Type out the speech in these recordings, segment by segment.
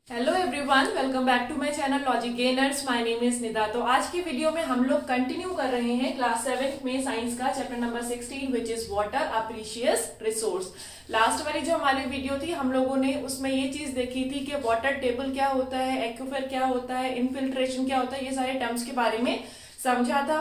Hello everyone, welcome back to my channel logic gainers. My name is Nida. तो आज की video में हम लोग कंटिन्यू कर रहे हैं क्लास 7 में साइंस का chapter number 16 which is water a precious resource. Last वाली जो हमारी वीडियो थी हम लोगों ने उसमें ये चीज देखी थी कि वाटर टेबल क्या होता है, एक्विफर क्या होता है, इनफिल्ट्रेशन क्या होता है, ये सारे टर्म्स के बारे में समझा था।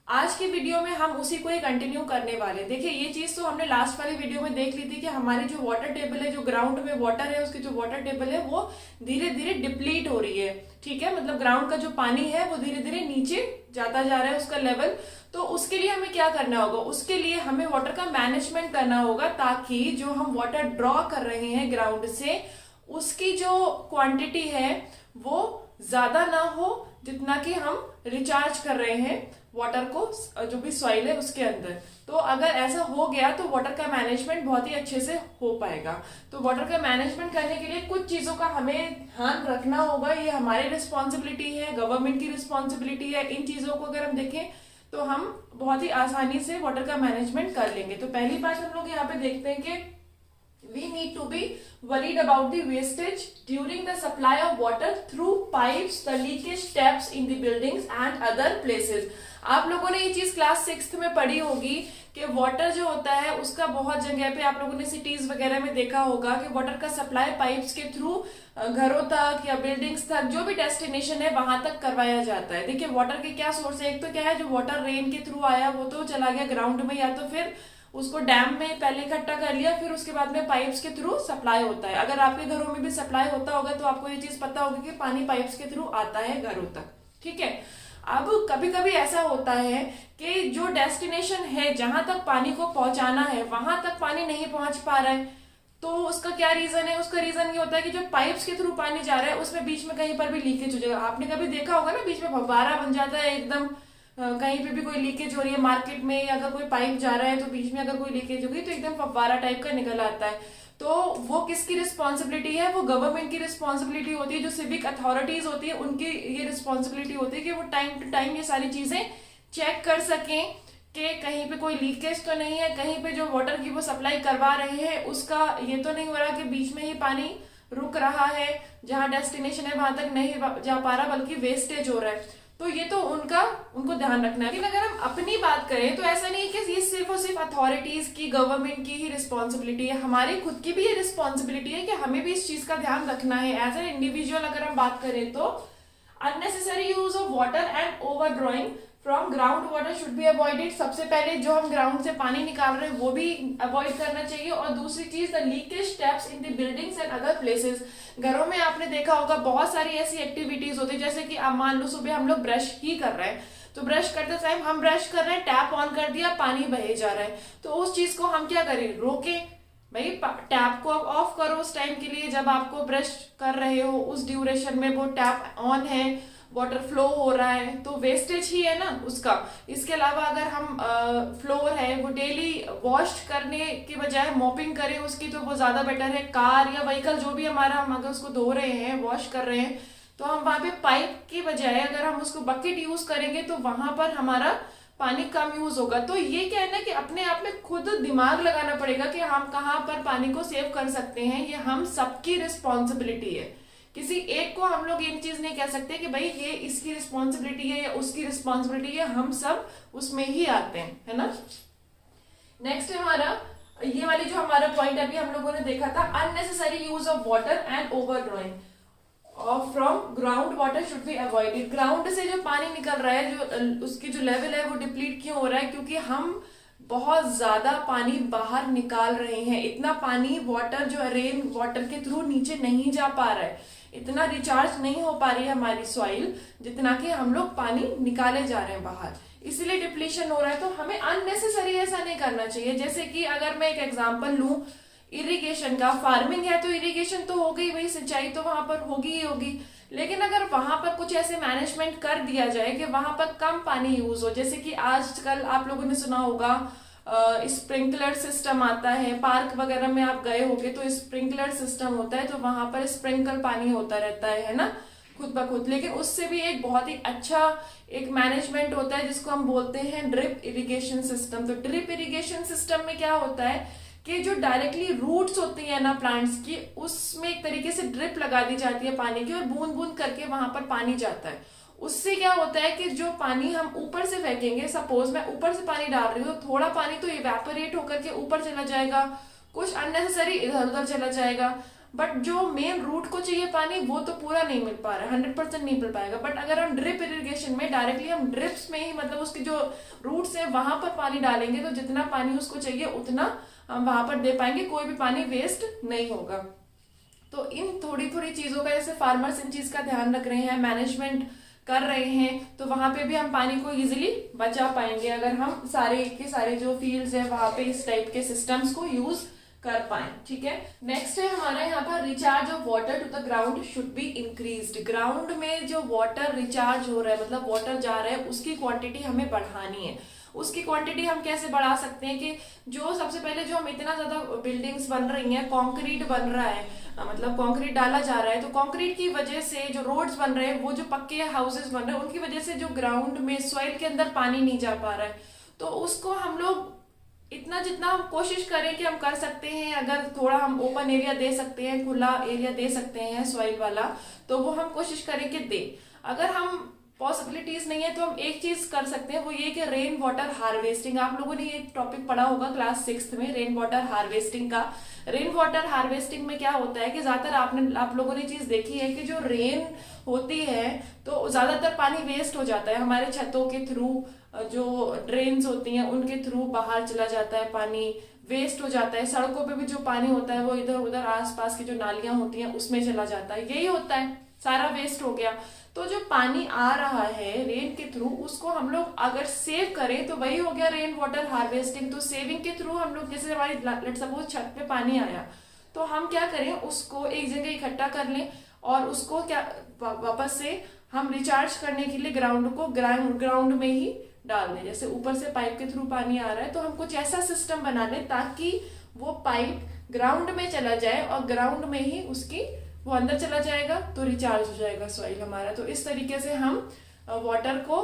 आज की वीडियो में हम उसी को ही कंटिन्यू करने वाले। देखिए, ये चीज तो हमने लास्ट वाली वीडियो में देख ली थी कि हमारी जो वाटर टेबल है, जो ग्राउंड में वाटर है, उसकी जो वाटर टेबल है वो धीरे धीरे डिप्लीट हो रही है। ठीक है, मतलब ग्राउंड का जो पानी है वो धीरे धीरे नीचे जाता जा रहा है, उसका लेवल। तो उसके लिए हमें क्या करना होगा? उसके लिए हमें वाटर का मैनेजमेंट करना होगा, ताकि जो हम वाटर ड्रॉ कर रहे हैं ग्राउंड से, उसकी जो क्वांटिटी है वो ज्यादा ना हो जितना कि हम रिचार्ज कर रहे हैं वाटर को, जो भी सॉइल है उसके अंदर। तो अगर ऐसा हो गया तो वाटर का मैनेजमेंट बहुत ही अच्छे से हो पाएगा। तो वाटर का मैनेजमेंट करने के लिए कुछ चीजों का हमें ध्यान रखना होगा। ये हमारी रिस्पॉन्सिबिलिटी है, गवर्नमेंट की रिस्पॉन्सिबिलिटी है। इन चीजों को अगर हम देखें तो हम बहुत ही आसानी से वाटर का मैनेजमेंट कर लेंगे। तो पहली बात हम लोग यहाँ पे देखते हैं कि we need to be worried about the wastage during the supply of water through pipes, the leakage taps in the buildings and other places। आप लोगों ने ये चीज क्लास 6 में पढ़ी होगी कि वाटर जो होता है उसका बहुत जगह पे आप लोगों ने सिटीज वगैरह में देखा होगा कि वाटर का सप्लाई पाइप्स के थ्रू घरों तक या बिल्डिंग्स तक, जो भी डेस्टिनेशन है वहां तक करवाया जाता है। देखिए, वाटर के क्या सोर्स है? एक तो क्या है, जो वाटर रेन के थ्रू आया वो तो चला गया ग्राउंड में, या तो फिर उसको डैम में पहले इकट्ठा कर लिया, फिर उसके बाद में पाइप्स के थ्रू सप्लाई होता है। अगर आपके घरों में भी सप्लाई होता होगा तो आपको ये चीज पता होगी कि पानी पाइप्स के थ्रू आता है घरों तक। ठीक है, अब कभी कभी ऐसा होता है कि जो डेस्टिनेशन है, जहां तक पानी को पहुंचाना है, वहां तक पानी नहीं पहुंच पा रहा है। तो उसका क्या रीजन है? उसका रीजन ये होता है कि जो पाइप्स के थ्रू पानी जा रहा है उसमें बीच में कहीं पर भी लीकेज हो जाएगा। आपने कभी देखा होगा ना, बीच में फव्वारा बन जाता है एकदम, कहीं पे भी कोई लीकेज हो रही है मार्केट में, या अगर कोई पाइप जा रहा है तो बीच में अगर कोई लीकेज होगी तो एकदम फव्वारा टाइप का निकल आता है। तो वो किसकी रिस्पॉन्सिबिलिटी है? वो गवर्नमेंट की रिस्पॉन्सिबिलिटी होती है। जो सिविक अथॉरिटीज होती है उनकी ये रिस्पॉन्सिबिलिटी होती है कि वो टाइम टू टाइम ये सारी चीजें चेक कर सकें कि कहीं पे कोई लीकेज तो नहीं है, कहीं पे जो वाटर की वो सप्लाई करवा रहे हैं उसका ये तो नहीं हो रहा कि बीच में ही पानी रुक रहा है, जहां डेस्टिनेशन है वहां तक नहीं जा पा रहा, बल्कि वेस्टेज हो रहा है। तो ये तो उनको ध्यान रखना है। लेकिन अगर हम अपनी बात करें तो ऐसा नहीं है कि ये सिर्फ और सिर्फ अथॉरिटीज की, गवर्नमेंट की ही रिस्पॉन्सिबिलिटी है। हमारी खुद की भी ये रिस्पॉन्सिबिलिटी है कि हमें भी इस चीज का ध्यान रखना है। एज एन इंडिविजुअल अगर हम बात करें तो unnecessary use of water and over drawing from ground water should be avoided. सबसे पहले जो हम ग्राउंड से पानी निकाल रहे हैं वो भी अवॉइड करना चाहिए। और दूसरी चीज, the leakage taps in the buildings and other places. घरों में आपने देखा होगा बहुत सारी ऐसी एक्टिविटीज होती है, जैसे कि आप मान लो सुबह हम लोग ब्रश ही कर रहे हैं, तो ब्रश करते टाइम हम ब्रश कर रहे हैं, टैप ऑन कर दिया, पानी बहे जा रहा है। तो उस चीज को हम क्या करें? रोकें। भाई, टैप को अब ऑफ करो उस टाइम के लिए जब आपको ब्रश कर रहे हो, उस ड्यूरेशन में वो टैप ऑन है, वाटर फ्लो हो रहा है, तो वेस्टेज ही है ना उसका। इसके अलावा अगर हम फ्लोर है वो डेली वॉश करने के बजाय मॉपिंग करें उसकी, तो वो ज्यादा बेटर है। कार या व्हीकल जो भी हमारा, हम अगर उसको धो रहे हैं, वॉश कर रहे हैं, तो हम वहां पे पाइप के बजाय अगर हम उसको बकेट यूज करेंगे तो वहां पर हमारा पानी कम यूज होगा। तो ये क्या है ना कि अपने आप में खुद दिमाग लगाना पड़ेगा कि हम कहाँ पर पानी को सेव कर सकते हैं। ये हम सबकी रिस्पॉन्सिबिलिटी है। किसी एक को हम लोग ये चीज नहीं कह सकते कि भाई ये इसकी रिस्पॉन्सिबिलिटी है या उसकी रिस्पॉन्सिबिलिटी है, हम सब उसमें ही आते हैं, है ना। नेक्स्ट हमारा ये वाली जो हमारा पॉइंट अभी हम लोगों ने देखा था, unnecessary use of water and over drawing from ground water should be avoided. Ground से जो पानी निकल रहा है, जो उसकी जो लेवल है वो डिप्लीट क्यों हो रहा है? क्योंकि हम बहुत ज्यादा पानी बाहर निकाल रहे हैं। इतना पानी वाटर जो रेन वाटर के थ्रू नीचे नहीं जा पा रहा है, इतना रिचार्ज नहीं हो पा रही है हमारी सॉइल जितना कि हम लोग पानी निकाले जा रहे हैं बाहर, इसलिए डिप्लीशन हो रहा है। तो हमें अननेसेसरी ऐसा नहीं करना चाहिए। जैसे कि अगर मैं एक एग्जांपल लूं इरिगेशन का, फार्मिंग है तो इरिगेशन तो हो गई, वही सिंचाई तो वहां पर होगी ही होगी। लेकिन अगर वहां पर कुछ ऐसे मैनेजमेंट कर दिया जाए कि वहां पर कम पानी यूज हो, जैसे कि आजकल आप लोगों ने सुना होगा स्प्रिंकलर सिस्टम आता है, पार्क वगैरह में आप गए होंगे तो स्प्रिंकलर सिस्टम होता है, तो वहां पर स्प्रिंकल पानी होता रहता है ना, खुद ब खुद। लेकिन उससे भी एक बहुत ही अच्छा एक मैनेजमेंट होता है जिसको हम बोलते हैं ड्रिप इरिगेशन सिस्टम। तो ड्रिप इरिगेशन सिस्टम में क्या होता है कि जो डायरेक्टली रूट्स होती है ना प्लांट्स की, उसमें एक तरीके से ड्रिप लगा दी जाती है पानी की और बूंद बूंद करके वहां पर पानी जाता है। उससे क्या होता है कि जो पानी हम ऊपर से फेंकेंगे, सपोज मैं ऊपर से पानी डाल रही हूँ तो थोड़ा पानी तो इवेपोरेट होकर के ऊपर चला जाएगा, कुछ अननेसेसरी इधर उधर चला जाएगा, बट जो मेन रूट को चाहिए पानी वो तो पूरा नहीं मिल पा रहा है, 100% नहीं मिल पाएगा। बट अगर हम ड्रिप इरिगेशन में डायरेक्टली हम ड्रिप्स में ही मतलब उसके जो रूट्स है वहां पर पानी डालेंगे तो जितना पानी उसको चाहिए उतना हम वहां पर दे पाएंगे, कोई भी पानी वेस्ट नहीं होगा। तो इन थोड़ी थोड़ी चीजों का, जैसे फार्मर्स इन चीज का ध्यान रख रहे हैं, मैनेजमेंट कर रहे हैं, तो वहां पे भी हम पानी को इजीली बचा पाएंगे अगर हम सारे के सारे जो फील्ड्स है वहां पे इस टाइप के सिस्टम्स को यूज कर पाए। ठीक है, नेक्स्ट है हमारा यहाँ पर recharge of water to the ground should be increased. Ground में जो वाटर रिचार्ज हो रहा है, मतलब वाटर जा रहा है, उसकी क्वांटिटी हमें बढ़ानी है। उसकी क्वांटिटी हम कैसे बढ़ा सकते हैं कि जो सबसे पहले जो हम इतना ज्यादा बिल्डिंग्स बन रही हैं, कंक्रीट बन रहा है, मतलब कंक्रीट डाला जा रहा है, तो कंक्रीट की वजह से जो रोड्स बन रहे हैं, वो जो पक्के हाउसेस बन रहे हैं, उनकी वजह से जो ग्राउंड में सॉइल के अंदर पानी नहीं जा पा रहा है। तो उसको हम लोग इतना जितना हम कोशिश करें कि हम कर सकते हैं, अगर थोड़ा हम ओपन एरिया दे सकते हैं, खुला एरिया दे सकते हैं सॉइल वाला, तो वो हम कोशिश करें कि दे। अगर हम पॉसिबिलिटीज नहीं है तो हम एक चीज कर सकते हैं, वो ये कि रेन वाटर हार्वेस्टिंग। आप लोगों ने ये टॉपिक पढ़ा होगा क्लास 6 में, रेन वाटर हार्वेस्टिंग का। रेन वाटर हार्वेस्टिंग में क्या होता है कि ज्यादातर आप लोगों ने चीज देखी है कि जो रेन होती है तो ज्यादातर पानी वेस्ट हो जाता है हमारे छतों के थ्रू, जो ड्रेन्स होती हैं उनके थ्रू बाहर चला जाता है, पानी वेस्ट हो जाता है। सड़कों पे भी जो पानी होता है वो इधर उधर आसपास की जो नालियां होती हैं उसमें चला जाता है, यही होता है, सारा वेस्ट हो गया। तो जो पानी आ रहा है रेन के थ्रू, उसको हम लोग अगर सेव करें तो वही हो गया रेन वाटर हार्वेस्टिंग। तो सेविंग के थ्रू हम लोग, जैसे हमारी लेट्स सपोज छत पे पानी आया, तो हम क्या करें, उसको एक जगह इकट्ठा कर लें और उसको क्या वापस से हम रिचार्ज करने के लिए ग्राउंड में ही डाल दें। जैसे ऊपर से पाइप के थ्रू पानी आ रहा है तो हम कुछ ऐसा सिस्टम बना लें ताकि वो पाइप ग्राउंड में चला जाए और ग्राउंड में ही उसकी वो अंदर चला जाएगा तो रिचार्ज हो जाएगा सॉइल हमारा। तो इस तरीके से हम वाटर को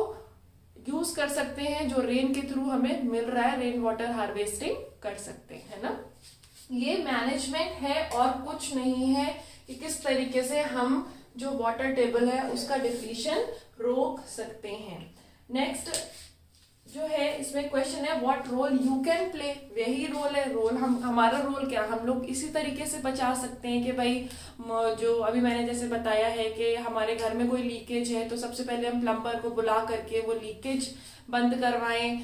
यूज कर सकते हैं, जो रेन के थ्रू हमें मिल रहा है, रेन वाटर हार्वेस्टिंग कर सकते हैं, है ना। ये मैनेजमेंट है और कुछ नहीं है कि किस तरीके से हम जो वाटर टेबल है उसका डिप्लीशन रोक सकते हैं। नेक्स्ट जो है इसमें क्वेश्चन है what role you can play. यही रोल है, रोल हमारा रोल क्या, हम लोग इसी तरीके से बचा सकते हैं कि भाई जो अभी मैंने जैसे बताया है कि हमारे घर में कोई लीकेज है तो सबसे पहले हम प्लम्बर को बुला करके वो लीकेज बंद करवाएं,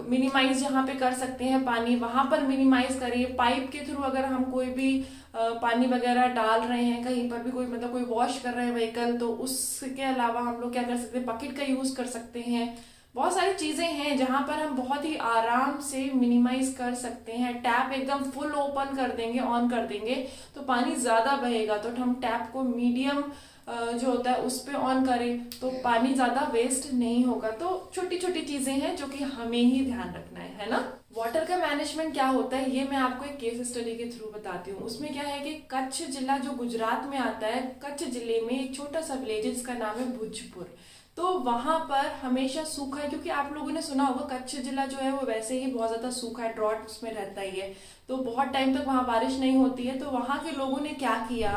मिनिमाइज जहाँ पे कर सकते हैं पानी वहां पर मिनिमाइज करें। पाइप के थ्रू अगर हम कोई भी पानी वगैरह डाल रहे हैं कहीं पर भी, कोई मतलब कोई वॉश कर रहे हैं व्हीकल, तो उसके अलावा हम लोग क्या कर सकते हैं, बकेट का यूज कर सकते हैं। बहुत सारी चीजें हैं जहां पर हम बहुत ही आराम से मिनिमाइज कर सकते हैं। टैप एकदम फुल ओपन कर देंगे, ऑन कर देंगे तो पानी ज्यादा बहेगा, तो हम टैप को मीडियम जो होता है उस पे ऑन करें तो पानी ज्यादा वेस्ट नहीं होगा। तो छोटी छोटी चीजें हैं जो कि हमें ही ध्यान रखना है ना। वाटर का मैनेजमेंट क्या होता है ये मैं आपको एक केस स्टडी के थ्रू बताती हूँ। उसमें क्या है कि कच्छ जिला जो गुजरात में आता है, कच्छ जिले में एक छोटा सा विलेज जिसका नाम है भुजपुर, तो वहां पर हमेशा सूखा है, क्योंकि आप लोगों ने सुना होगा कच्छ जिला जो है वो वैसे ही बहुत ज्यादा सूखा है, ड्रॉट उसमें रहता ही है, तो बहुत टाइम तक वहां बारिश नहीं होती है। तो वहां के लोगों ने क्या किया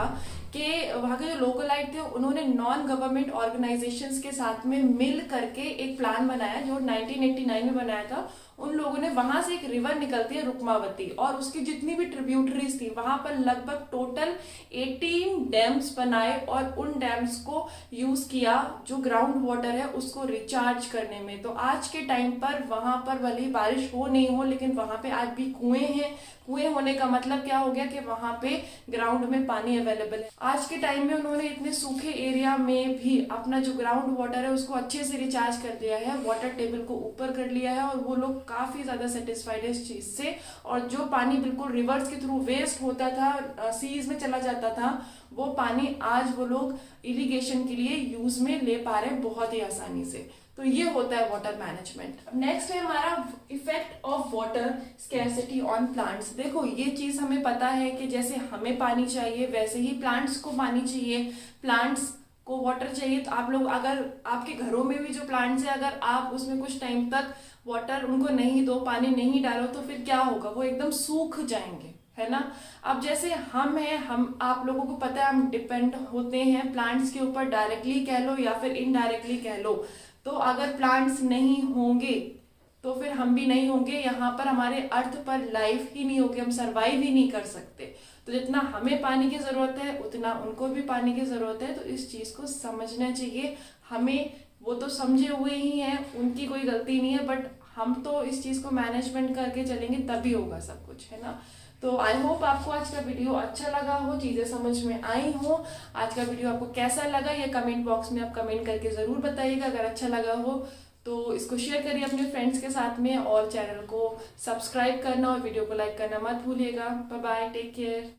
कि वहां के जो लोकलाइट थे उन्होंने नॉन गवर्नमेंट ऑर्गेनाइजेशंस के साथ में मिल करके एक प्लान बनाया जो 1989 में बनाया था। उन लोगों ने वहां से एक रिवर निकलती है रुकमावती, और उसकी जितनी भी ट्रिब्यूटरीज थी वहां पर लगभग टोटल 18 डैम्स बनाए और उन डैम्स को यूज किया जो ग्राउंड वाटर है उसको रिचार्ज करने में। तो आज के टाइम पर वहां पर भले ही बारिश हो नहीं हो लेकिन वहां पे आज भी कुएं हैं। कुएं होने का मतलब क्या हो गया कि वहां पे ग्राउंड में पानी अवेलेबल है। आज के टाइम में उन्होंने इतने सूखे एरिया में भी अपना जो ग्राउंड वाटर है उसको अच्छे से रिचार्ज कर दिया है, वाटर टेबल को ऊपर कर लिया है, और वो लोग काफी ज्यादा सेटिस्फाइड है इस चीज से। और जो पानी बिल्कुल रिवर्स के थ्रू वेस्ट होता था, सीज में चला जाता था, वो पानी आज वो लोग इरिगेशन के लिए यूज में ले पा रहे हैं बहुत ही आसानी से। तो ये होता है वाटर मैनेजमेंट। नेक्स्ट है हमारा effect of water scarcity on plants. देखो ये चीज हमें पता है कि जैसे हमें पानी चाहिए वैसे ही प्लांट्स को पानी चाहिए। प्लांट्स को वाटर चाहिए, तो आप लोग अगर आपके घरों में भी जो प्लांट्स है, अगर आप उसमें कुछ टाइम तक वाटर उनको नहीं दो, पानी नहीं डालो, तो फिर क्या होगा, वो एकदम सूख जाएंगे, है ना। अब जैसे हम हैं, हम आप लोगों को पता है हम डिपेंड होते हैं प्लांट्स के ऊपर, डायरेक्टली कह लो या फिर इनडायरेक्टली कह लो। तो अगर प्लांट्स नहीं होंगे तो फिर हम भी नहीं होंगे, यहाँ पर हमारे अर्थ पर लाइफ ही नहीं होगी, हम सरवाइव ही नहीं कर सकते। तो जितना हमें पानी की जरूरत है उतना उनको भी पानी की जरूरत है, तो इस चीज को समझना चाहिए हमें। वो तो समझे हुए ही हैं, उनकी कोई गलती नहीं है, बट हम तो इस चीज को मैनेजमेंट करके चलेंगे तभी होगा सब कुछ, है ना। तो आई होप आपको आज का वीडियो अच्छा लगा हो, चीजें समझ में आई हो। आज का वीडियो आपको कैसा लगा ये कमेंट बॉक्स में आप कमेंट करके जरूर बताइएगा। अगर अच्छा लगा हो तो इसको शेयर करिए अपने फ्रेंड्स के साथ में, और चैनल को सब्सक्राइब करना और वीडियो को लाइक करना मत भूलिएगा। Bye bye, take care.